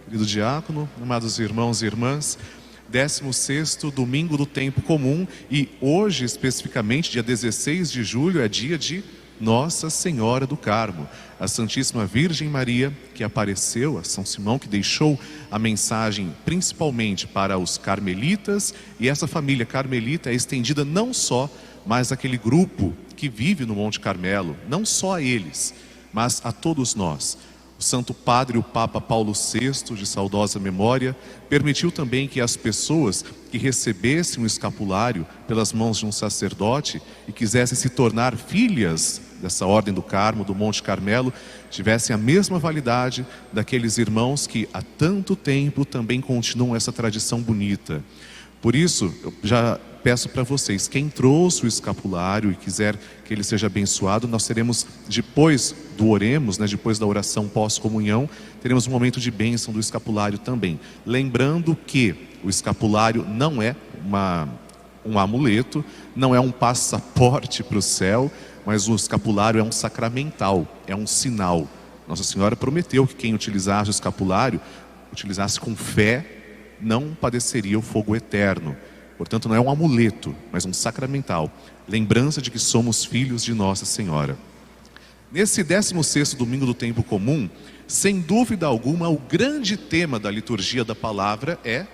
querido diácono, amados irmãos e irmãs, 16º domingo do tempo comum, e hoje especificamente, dia 16 de julho, é dia de Nossa Senhora do Carmo, a Santíssima Virgem Maria, que apareceu a São Simão, que deixou a mensagem principalmente para os carmelitas, e essa família carmelita é estendida não só mais àquele grupo que vive no Monte Carmelo, não só a eles, mas a todos nós. O Santo Padre, o Papa Paulo VI, de saudosa memória, permitiu também que as pessoas que recebessem o escapulário pelas mãos de um sacerdote e quisessem se tornar filhas dessa Ordem do Carmo, do Monte Carmelo, tivessem a mesma validade daqueles irmãos que há tanto tempo também continuam essa tradição bonita. Por isso, eu já peço para vocês, quem trouxe o escapulário e quiser que ele seja abençoado, nós teremos, depois do oremos, depois da oração pós-comunhão, teremos um momento de bênção do escapulário também. Lembrando que o escapulário não é um amuleto, não é um passaporte para o céu, mas o escapulário é um sacramental, é um sinal. Nossa Senhora prometeu que quem utilizasse o escapulário, utilizasse com fé, não padeceria o fogo eterno. Portanto, não é um amuleto, mas um sacramental. Lembrança de que somos filhos de Nossa Senhora. Nesse 16º domingo do tempo comum, sem dúvida alguma, o grande tema da liturgia da palavra é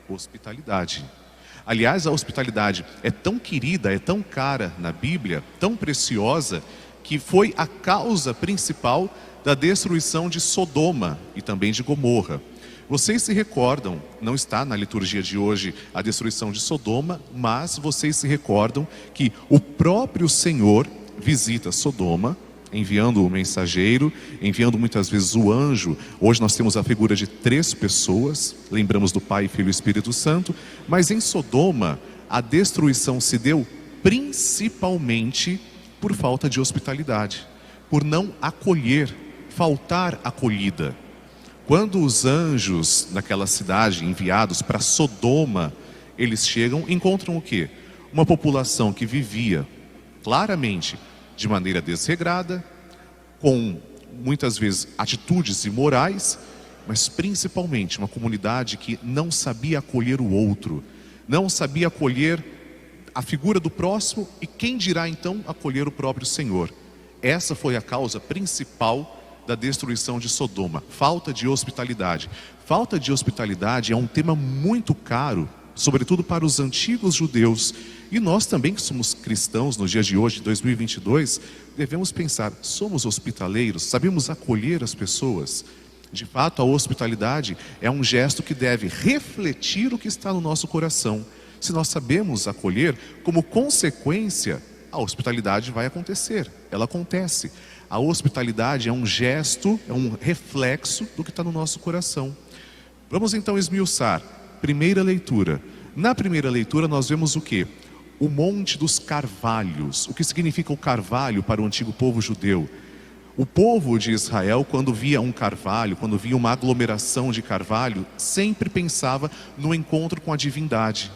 hospitalidade. Aliás, a hospitalidade é tão querida, é tão cara na Bíblia, tão preciosa, que foi a causa principal da destruição de Sodoma e também de Gomorra. Vocês se recordam, não está na liturgia de hoje a destruição de Sodoma, mas vocês se recordam que o próprio Senhor visita Sodoma, enviando o mensageiro, enviando muitas vezes o anjo. Hoje nós temos a figura de 3 pessoas, lembramos do Pai, Filho e Espírito Santo, mas em Sodoma a destruição se deu principalmente por falta de hospitalidade, por não acolher, faltar acolhida. Quando os anjos naquela cidade, enviados para Sodoma, eles chegam, encontram o quê? Uma população que vivia claramente de maneira desregrada, com muitas vezes atitudes imorais, mas principalmente uma comunidade que não sabia acolher o outro, não sabia acolher a figura do próximo e quem dirá então acolher o próprio Senhor. Essa foi a causa principal da destruição de Sodoma, falta de hospitalidade. Falta de hospitalidade é um tema muito caro, sobretudo para os antigos judeus. E nós também, que somos cristãos nos dias de hoje, 2022, devemos pensar, somos hospitaleiros? Sabemos acolher as pessoas? De fato, a hospitalidade é um gesto que deve refletir o que está no nosso coração. Se nós sabemos acolher, como consequência, a hospitalidade vai acontecer, ela acontece. A hospitalidade é um gesto, é um reflexo do que está no nosso coração. Vamos então esmiuçar. Primeira leitura. Na primeira leitura nós vemos o quê? O Monte dos Carvalhos. O que significa o carvalho para o antigo povo judeu? O povo de Israel, quando via um carvalho, quando via uma aglomeração de carvalho, sempre pensava no encontro com a divindade.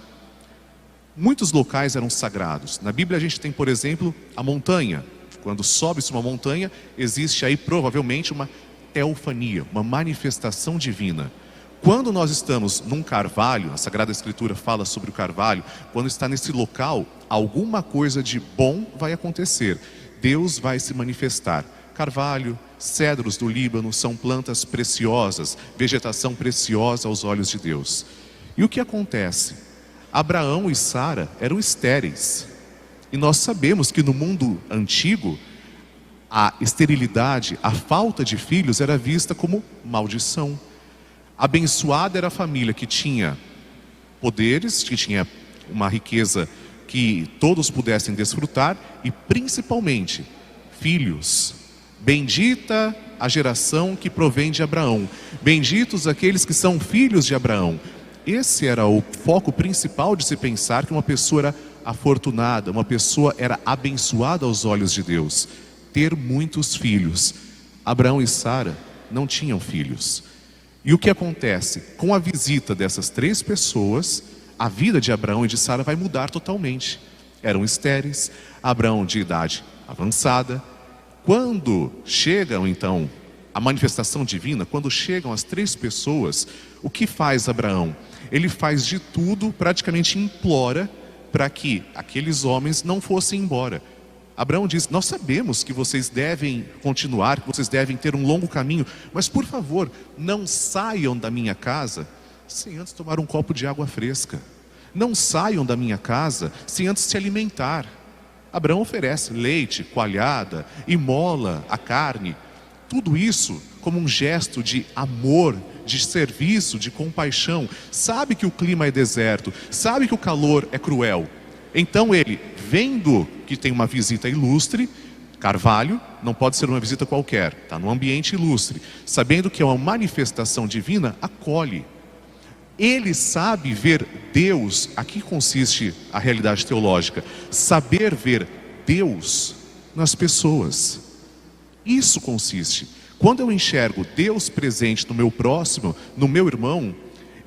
Muitos locais eram sagrados. Na Bíblia a gente tem, por exemplo, a montanha. Quando sobe-se uma montanha, existe aí provavelmente uma teofania, uma manifestação divina. Quando nós estamos num carvalho, a Sagrada Escritura fala sobre o carvalho, quando está nesse local, alguma coisa de bom vai acontecer. Deus vai se manifestar. Carvalho, cedros do Líbano são plantas preciosas, vegetação preciosa aos olhos de Deus. E o que acontece? Abraão e Sara eram estéreis. E nós sabemos que no mundo antigo, a esterilidade, a falta de filhos era vista como maldição. Abençoada era a família que tinha poderes, que tinha uma riqueza que todos pudessem desfrutar e principalmente filhos. Bendita a geração que provém de Abraão. Benditos aqueles que são filhos de Abraão. Esse era o foco principal de se pensar que uma pessoa era afortunada, uma pessoa era abençoada aos olhos de Deus. Ter muitos filhos. Abraão e Sara não tinham filhos. E o que acontece? Com a visita dessas 3 pessoas, a vida de Abraão e de Sara vai mudar totalmente. Eram estéreis, Abraão de idade avançada. Quando chegam então a manifestação divina, quando chegam as 3 pessoas, o que faz Abraão? Ele faz de tudo, praticamente implora para que aqueles homens não fossem embora. Abraão diz: nós sabemos que vocês devem continuar, que vocês devem ter um longo caminho, mas por favor, não saiam da minha casa sem antes tomar um copo de água fresca. Não saiam da minha casa sem antes se alimentar. Abraão oferece leite, coalhada, imola a carne. Tudo isso como um gesto de amor, de serviço, de compaixão. Sabe que o clima é deserto, sabe que o calor é cruel. Então ele, vendo que tem uma visita ilustre, Carvalho, não pode ser uma visita qualquer, está num ambiente ilustre, sabendo que é uma manifestação divina, acolhe. Ele sabe ver Deus, aqui consiste a realidade teológica, saber ver Deus nas pessoas. Isso consiste. Quando eu enxergo Deus presente no meu próximo, no meu irmão,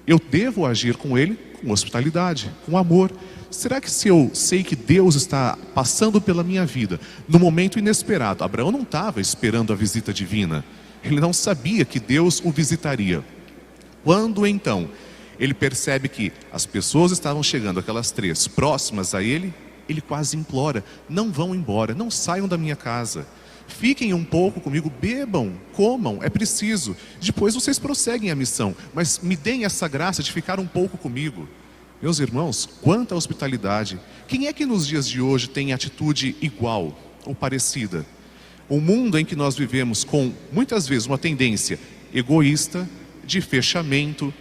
eu devo agir com ele com hospitalidade, com amor. Será que se eu sei que Deus está passando pela minha vida, no momento inesperado, Abraão não estava esperando a visita divina, ele não sabia que Deus o visitaria. Quando então ele percebe que as pessoas estavam chegando, aquelas 3 próximas a ele, ele quase implora: não vão embora, não saiam da minha casa. Fiquem um pouco comigo, bebam, comam, é preciso. Depois vocês prosseguem a missão, mas me deem essa graça de ficar um pouco comigo. Meus irmãos, quanta hospitalidade. Quem é que nos dias de hoje tem atitude igual ou parecida? O mundo em que nós vivemos, com muitas vezes uma tendência egoísta, de fechamento,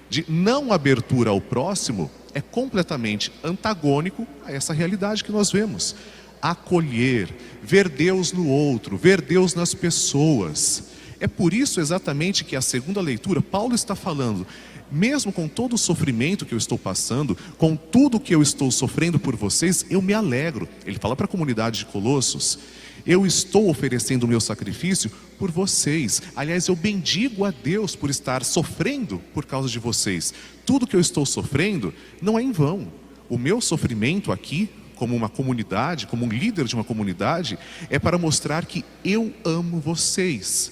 de não abertura ao próximo, é completamente antagônico a essa realidade que nós vemos. Acolher, ver Deus no outro, ver Deus nas pessoas. É por isso exatamente que a segunda leitura, Paulo está falando, mesmo com todo o sofrimento que eu estou passando, com tudo que eu estou sofrendo por vocês, eu me alegro. Ele fala para a comunidade de Colossos: eu estou oferecendo o meu sacrifício por vocês. Aliás, eu bendigo a Deus por estar sofrendo por causa de vocês. Tudo que eu estou sofrendo não é em vão. O meu sofrimento aqui, como uma comunidade, como um líder de uma comunidade, é para mostrar que eu amo vocês.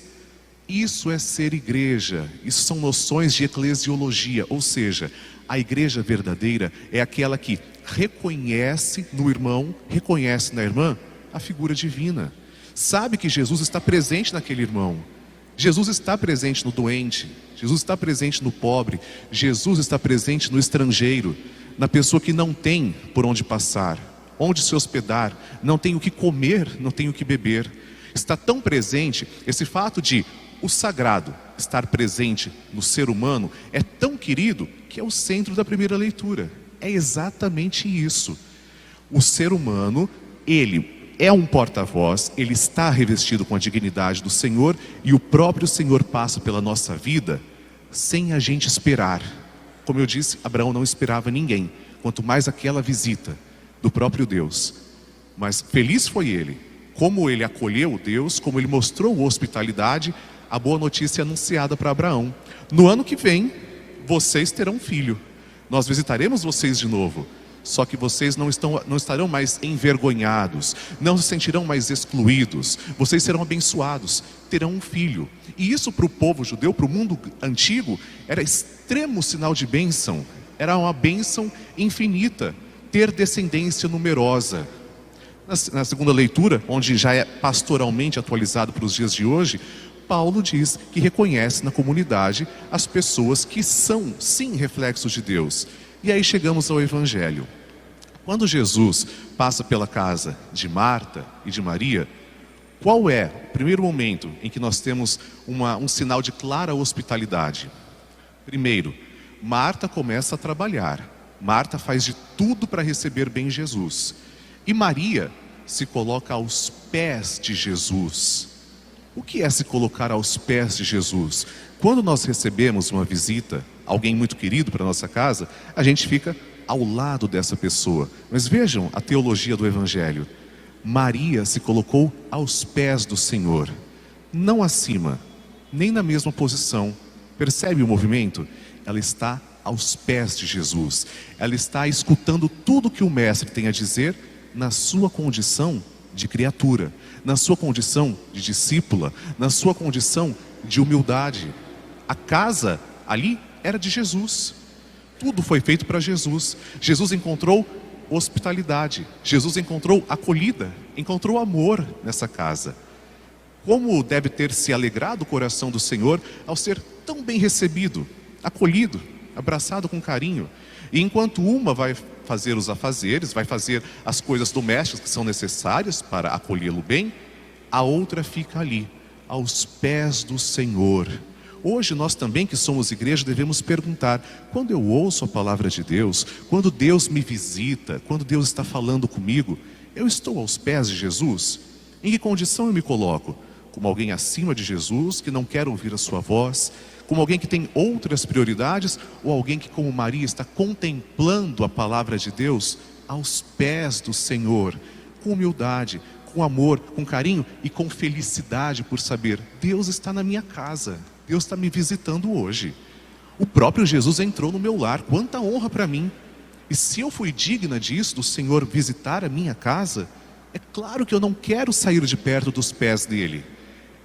Isso é ser igreja, isso são noções de eclesiologia, ou seja, a igreja verdadeira é aquela que reconhece no irmão, reconhece na irmã a figura divina. Sabe que Jesus está presente naquele irmão, Jesus está presente no doente, Jesus está presente no pobre, Jesus está presente no estrangeiro, na pessoa que não tem por onde passar, onde se hospedar, não tem o que comer, não tem o que beber. Está tão presente, esse fato de o sagrado estar presente no ser humano é tão querido que é o centro da primeira leitura. É exatamente isso. O ser humano, ele é um porta-voz, ele está revestido com a dignidade do Senhor, e o próprio Senhor passa pela nossa vida sem a gente esperar. Como eu disse, Abraão não esperava ninguém, quanto mais aquela visita do próprio Deus. Mas feliz foi ele, como ele acolheu Deus, como ele mostrou hospitalidade. A boa notícia é anunciada para Abraão: no ano que vem, vocês terão filho. Nós visitaremos vocês de novo. Só que vocês não estarão mais envergonhados, não se sentirão mais excluídos. Vocês serão abençoados, terão um filho. E isso para o povo judeu, para o mundo antigo, era extremo sinal de bênção. Era uma bênção infinita, ter descendência numerosa. Na segunda leitura, onde já é pastoralmente atualizado para os dias de hoje, Paulo diz que reconhece na comunidade as pessoas que são, sim, reflexos de Deus. E aí chegamos ao Evangelho. Quando Jesus passa pela casa de Marta e de Maria, qual é o primeiro momento em que nós temos um sinal de clara hospitalidade? Primeiro, Marta começa a trabalhar. Marta faz de tudo para receber bem Jesus. E Maria se coloca aos pés de Jesus. O que é se colocar aos pés de Jesus? Quando nós recebemos uma visita, alguém muito querido para a nossa casa, a gente fica ao lado dessa pessoa. Mas vejam a teologia do Evangelho. Maria se colocou aos pés do Senhor, não acima, nem na mesma posição. Percebe o movimento? Ela está aos pés de Jesus. Ela está escutando tudo que o Mestre tem a dizer na sua condição de criatura, na sua condição de discípula, na sua condição de humildade. A casa ali era de Jesus. Tudo foi feito para Jesus. Jesus encontrou hospitalidade. Jesus encontrou acolhida, encontrou amor nessa casa. Como deve ter se alegrado o coração do Senhor ao ser tão bem recebido, acolhido, abraçado com carinho. E enquanto uma vai fazer os afazeres, vai fazer as coisas domésticas que são necessárias para acolhê-lo bem, a outra fica ali, aos pés do Senhor. Hoje nós também, que somos igreja, devemos perguntar: quando eu ouço a palavra de Deus, quando Deus me visita, quando Deus está falando comigo, eu estou aos pés de Jesus? Em que condição eu me coloco? Como alguém acima de Jesus, que não quer ouvir a sua voz? Como alguém que tem outras prioridades? Ou alguém que, como Maria, está contemplando a palavra de Deus aos pés do Senhor, com humildade, com amor, com carinho e com felicidade por saber: Deus está na minha casa, Deus está me visitando hoje. O próprio Jesus entrou no meu lar, quanta honra para mim. E se eu fui digna disso, do Senhor visitar a minha casa, é claro que eu não quero sair de perto dos pés dele.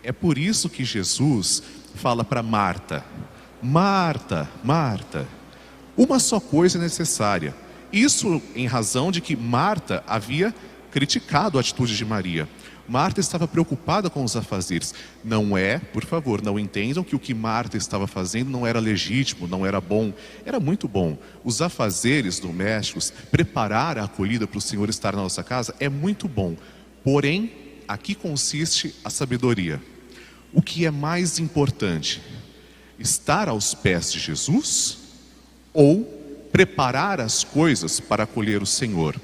É por isso que Jesus fala para Marta: Marta, Marta, uma só coisa é necessária. Isso em razão de que Marta havia criticado a atitude de Maria. Marta estava preocupada com os afazeres. Não é, por favor, não entendam que o que Marta estava fazendo não era legítimo, não era bom. Era muito bom. Os afazeres domésticos, preparar a acolhida para o Senhor estar na nossa casa é muito bom. Porém, aqui consiste a sabedoria. O que é mais importante? Estar aos pés de Jesus ou preparar as coisas para acolher o Senhor?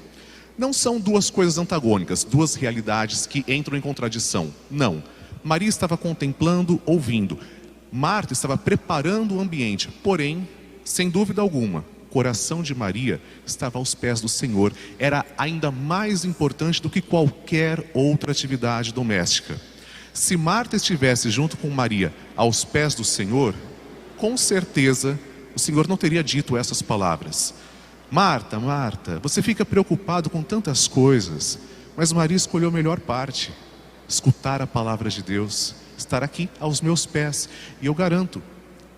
Não são duas coisas antagônicas, duas realidades que entram em contradição. Não. Maria estava contemplando, ouvindo. Marta estava preparando o ambiente. Porém, sem dúvida alguma, o coração de Maria estava aos pés do Senhor. Era ainda mais importante do que qualquer outra atividade doméstica. Se Marta estivesse junto com Maria aos pés do Senhor, com certeza o Senhor não teria dito essas palavras: Marta, Marta, você fica preocupado com tantas coisas, mas Maria escolheu a melhor parte: escutar a palavra de Deus, estar aqui aos meus pés. E eu garanto,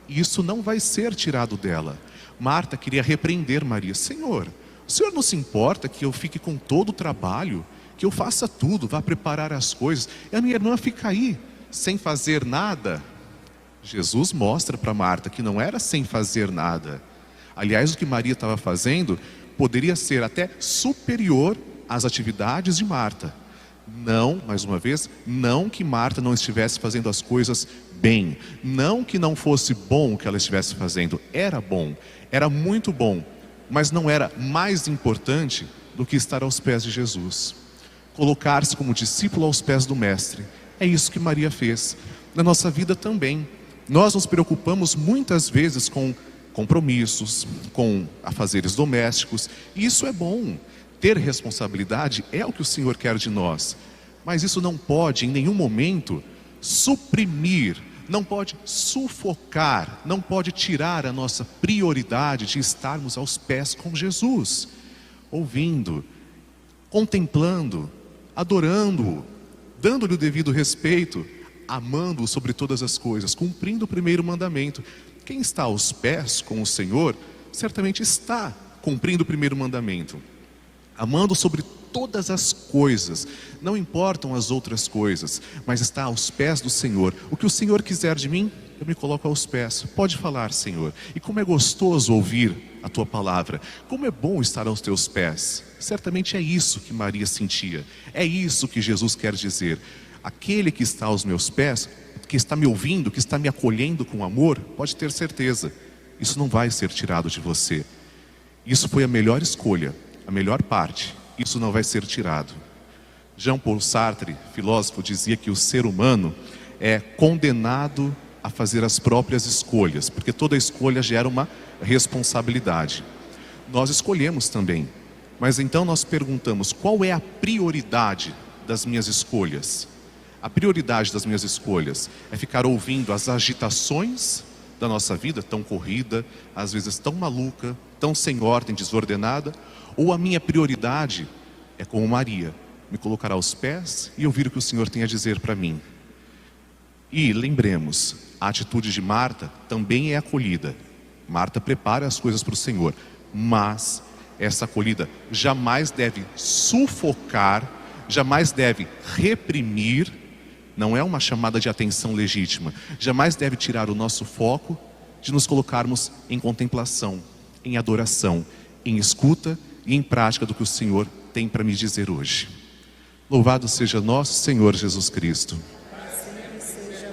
isso não vai ser tirado dela. Marta queria repreender Maria: Senhor, o Senhor não se importa que eu fique com todo o trabalho, que eu faça tudo, vá preparar as coisas, e a minha irmã fica aí, sem fazer nada? Jesus mostra para Marta que não era sem fazer nada. Aliás, o que Maria estava fazendo poderia ser até superior às atividades de Marta. Não, mais uma vez, não que Marta não estivesse fazendo as coisas bem. Não que não fosse bom o que ela estivesse fazendo. Era bom, era muito bom. Mas não era mais importante do que estar aos pés de Jesus. Colocar-se como discípulo aos pés do Mestre. É isso que Maria fez. Na nossa vida também. Nós nos preocupamos muitas vezes com compromissos, com afazeres domésticos. E isso é bom. Ter responsabilidade é o que o Senhor quer de nós. Mas isso não pode em nenhum momento suprimir, não pode sufocar, não pode tirar a nossa prioridade de estarmos aos pés com Jesus, ouvindo, contemplando, adorando-o, dando-lhe o devido respeito, amando-o sobre todas as coisas, cumprindo o primeiro mandamento. Quem está aos pés com o Senhor, certamente está cumprindo o primeiro mandamento, amando sobre todas as coisas, não importam as outras coisas, mas está aos pés do Senhor. O que o Senhor quiser de mim, eu me coloco aos pés. Pode falar, Senhor. E como é gostoso ouvir a tua palavra, como é bom estar aos teus pés. Certamente é isso que Maria sentia, é isso que Jesus quer dizer. Aquele que está aos meus pés, que está me ouvindo, que está me acolhendo com amor, pode ter certeza, isso não vai ser tirado de você. Isso foi a melhor escolha, a melhor parte. Isso não vai ser tirado. Jean-Paul Sartre, filósofo, dizia que o ser humano é condenado a fazer as próprias escolhas, porque toda escolha gera uma responsabilidade. Nós escolhemos também, mas então nós perguntamos: qual é a prioridade das minhas escolhas? A prioridade das minhas escolhas é ficar ouvindo as agitações da nossa vida, tão corrida, às vezes tão maluca, tão sem ordem, desordenada? Ou a minha prioridade é como Maria, me colocar aos pés e ouvir o que o Senhor tem a dizer para mim? E lembremos, a atitude de Marta também é acolhida. Marta prepara as coisas para o Senhor, mas essa acolhida jamais deve sufocar, jamais deve reprimir, não é uma chamada de atenção legítima, jamais deve tirar o nosso foco de nos colocarmos em contemplação, em adoração, em escuta e em prática do que o Senhor tem para me dizer hoje. Louvado seja nosso Senhor Jesus Cristo.